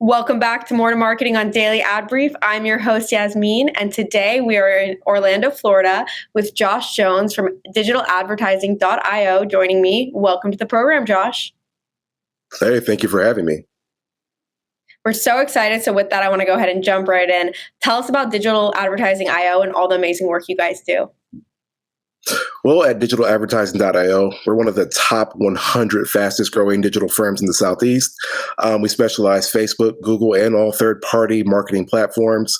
Welcome back to More to Marketing on Daily Ad Brief. I'm your host, Yasmin, and today we are in Orlando, Florida with Josh Jones from digitaladvertising.io joining me. Welcome to the program, Josh. Hey, thank you for having me. We're so excited. So with that, I want to go ahead and jump right in. Tell us about digitaladvertising.io and all the amazing work you guys do. Well, at digitaladvertising.io, we're one of the top 100 fastest growing digital firms in the Southeast. We specialize Facebook, Google, and all third-party marketing platforms,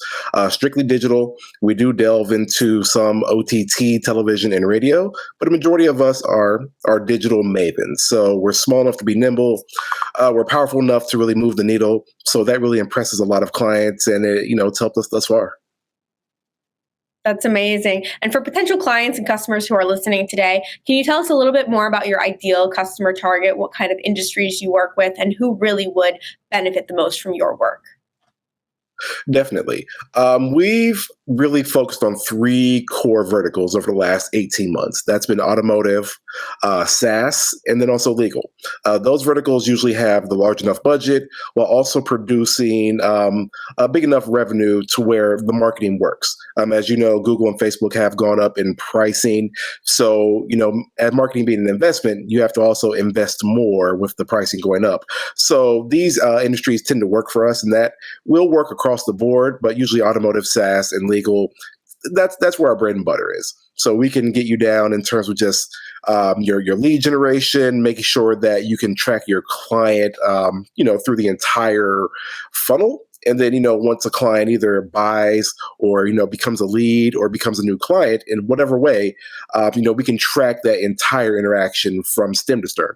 strictly digital. We do delve into some OTT, television, and radio, but a majority of us are digital mavens. So we're small enough to be nimble. We're powerful enough to really move the needle. So that really impresses a lot of clients, and it's helped us thus far. That's amazing. And for potential clients and customers who are listening today, can you tell us a little bit more about your ideal customer target, what kind of industries you work with, and who really would benefit the most from your work? Definitely. We've really focused on three core verticals over the last 18 months. That's been automotive, SaaS, and then also legal. Those verticals usually have the large enough budget while also producing a big enough revenue to where the marketing works. As you know, Google and Facebook have gone up in pricing. So, as marketing being an investment, you have to also invest more with the pricing going up. So these industries tend to work for us, and that will work across the board, but usually automotive, SaaS, and legal, that's where our bread and butter is. So we can get you down in terms of just your lead generation, making sure that you can track your client, through the entire funnel. And then, once a client either buys or, becomes a lead or becomes a new client in whatever way, we can track that entire interaction from stem to stern.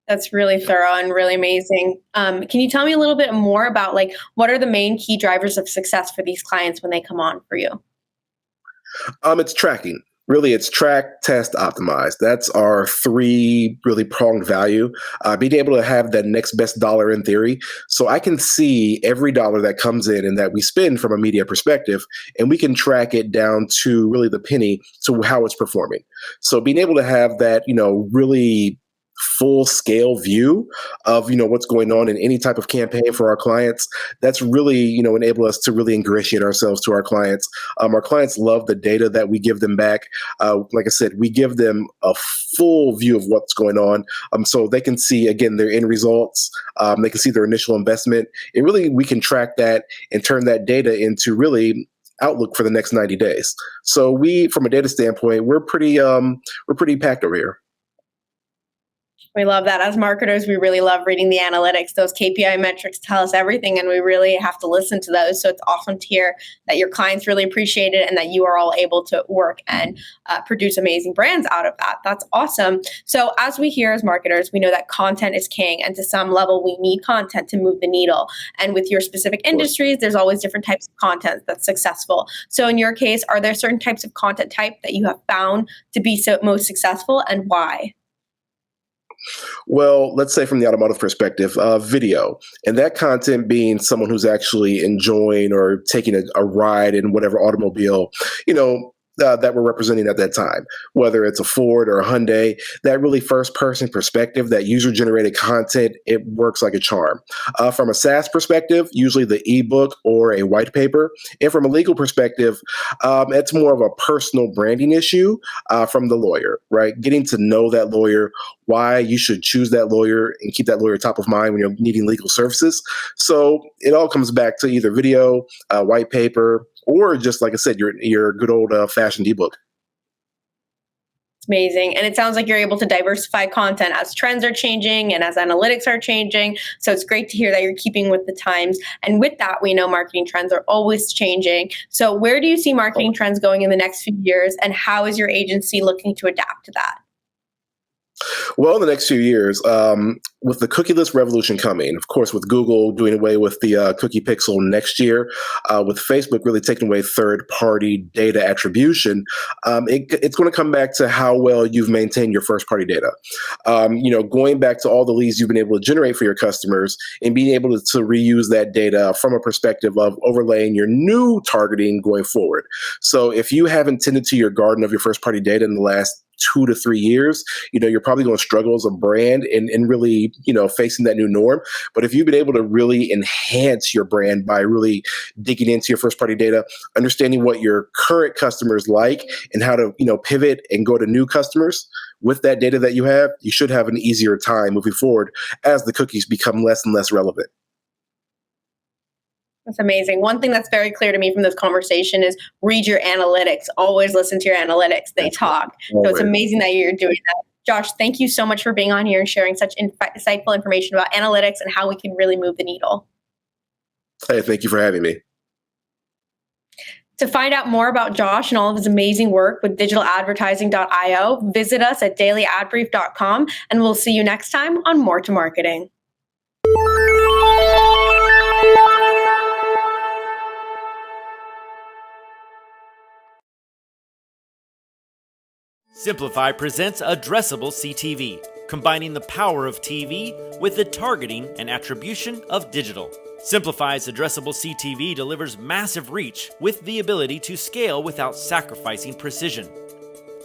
That's really thorough and really amazing. Can you tell me a little bit more about what are the main key drivers of success for these clients when they come on for you? It's tracking. Really, it's track, test, optimize. That's our three really pronged value. Being able to have that next best dollar in theory. So I can see every dollar that comes in and that we spend from a media perspective, and we can track it down to really the penny to how it's performing. So being able to have that, really full scale view of what's going on in any type of campaign for our clients, that's really enable us to really ingratiate ourselves to our clients. Our clients love the data that we give them back. Like I said, we give them a full view of what's going on, so they can see again their end results. They can see their initial investment, and really we can track that and turn that data into really outlook for the next 90 days. So we, from a data standpoint, we're pretty packed over here. We love that. As marketers, we really love reading the analytics. Those KPI metrics tell us everything, and we really have to listen to those. So it's awesome to hear that your clients really appreciate it and that you are all able to work and produce amazing brands out of that. That's awesome. So as we hear as marketers, we know that content is king, and to some level, we need content to move the needle. And with your specific industries, there's always different types of content that's successful. So in your case, are there certain types of content type that you have found to be most successful, and why? Well, let's say from the automotive perspective, video, and that content being someone who's actually enjoying or taking a ride in whatever automobile, that we're representing at that time, whether it's a Ford or a Hyundai, that really first person perspective, that user generated content, it works like a charm. From a SaaS perspective, usually the ebook or a white paper. And from a legal perspective, it's more of a personal branding issue from the lawyer, right? Getting to know that lawyer, why you should choose that lawyer and keep that lawyer top of mind when you're needing legal services. So it all comes back to either video, white paper, or just like I said, your good old fashioned ebook. It's amazing. And it sounds like you're able to diversify content as trends are changing and as analytics are changing. So it's great to hear that you're keeping with the times. And with that, we know marketing trends are always changing. So where do you see marketing trends going in the next few years? And how is your agency looking to adapt to that? Well, in the next few years, with the cookieless revolution coming, of course, with Google doing away with the cookie pixel next year, with Facebook really taking away third-party data attribution, it's going to come back to how well you've maintained your first-party data. Going back to all the leads you've been able to generate for your customers and being able to reuse that data from a perspective of overlaying your new targeting going forward. So if you haven't tended to your garden of your first-party data in the last 2 to 3 years, you're probably going to struggle as a brand and really, facing that new norm. But if you've been able to really enhance your brand by really digging into your first party data, understanding what your current customers like and how to, pivot and go to new customers with that data that you have, you should have an easier time moving forward as the cookies become less and less relevant. That's amazing. One thing that's very clear to me from this conversation is read your analytics. Always listen to your analytics. They talk. So it's amazing that you're doing that. Josh, thank you so much for being on here and sharing such insightful information about analytics and how we can really move the needle. Hey, thank you for having me. To find out more about Josh and all of his amazing work with digitaladvertising.io, visit us at dailyadbrief.com, and we'll see you next time on More to Marketing. Simplify presents Addressable CTV, combining the power of TV with the targeting and attribution of digital. Simplify's Addressable CTV delivers massive reach with the ability to scale without sacrificing precision.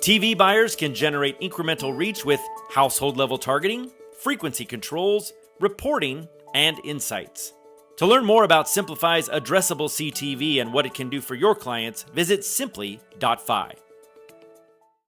TV buyers can generate incremental reach with household-level targeting, frequency controls, reporting, and insights. To learn more about Simplify's Addressable CTV and what it can do for your clients, visit simply.fi.